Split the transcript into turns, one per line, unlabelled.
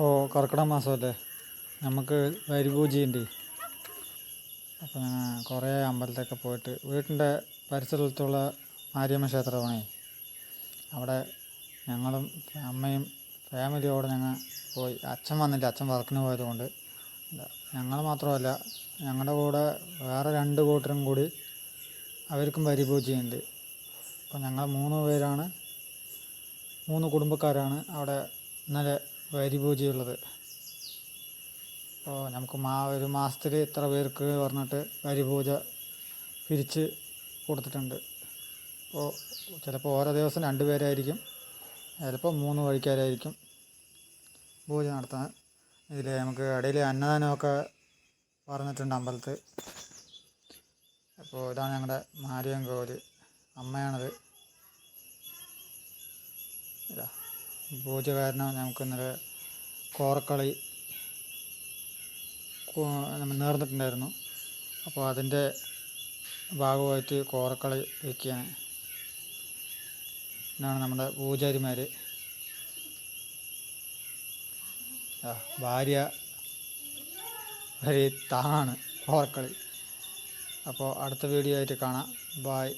ഓ കർക്കിടക മാസമല്ലേ, നമുക്ക് വരിപൂജയുണ്ട്. അപ്പോൾ ഞാൻ കുറേ അമ്പലത്തൊക്കെ പോയിട്ട് വീട്ടിൻ്റെ പരിസരത്തുള്ള മാരിയമ്മ ക്ഷേത്രമാണേ, അവിടെ ഞങ്ങളും അമ്മയും ഫാമിലിയോടെ ഞങ്ങൾ പോയി. അച്ഛൻ വന്നില്ല, അച്ഛൻ വർക്കിന് പോയതുകൊണ്ട്. ഞങ്ങൾ മാത്രമല്ല, ഞങ്ങളുടെ കൂടെ വേറെ 2 കൂട്ടരും കൂടി അവർക്കും വരിപൂജയുണ്ട്. അപ്പോൾ ഞങ്ങൾ 3 പേരാണ്, 3 കുടുംബക്കാരാണ് അവിടെ ഇന്നലെ വരിപൂജയുള്ളത്. അപ്പോൾ നമുക്ക് ഒരു മാസത്തിൽ ഇത്ര പേർക്ക് പറഞ്ഞിട്ട് വരിപൂജ പിരിച്ച് കൊടുത്തിട്ടുണ്ട്. അപ്പോൾ ചിലപ്പോൾ ഓരോ ദിവസം 2 പേരായിരിക്കും, ചിലപ്പോൾ 3 വഴിക്കാരായിരിക്കും പൂജ നടത്തുന്നത്. ഇതിൽ നമുക്ക് ഇടയിൽ അന്നദാനമൊക്കെ പറഞ്ഞിട്ടുണ്ട് അമ്പലത്തിൽ. അപ്പോൾ ഇതാണ് ഞങ്ങളുടെ മാരിയമ്മൻ കോവിൽ, അമ്മയാണത്. ഇതാ പൂജ കാരണം നമുക്ക് ഇന്നലെ കോറക്കളി നമ്മൾ നേർന്നിട്ടുണ്ടായിരുന്നു. അപ്പോൾ അതിൻ്റെ ഭാഗമായിട്ട് കോറക്കളി വയ്ക്കുകയാണ്. ഇതാണ് നമ്മുടെ പൂജാരിമാർ. ഭാര്യ വരെ താങ്ങാണ് കോറക്കളി. അപ്പോൾ അടുത്ത വീഡിയോ ആയിട്ട് കാണാം. ബായ്.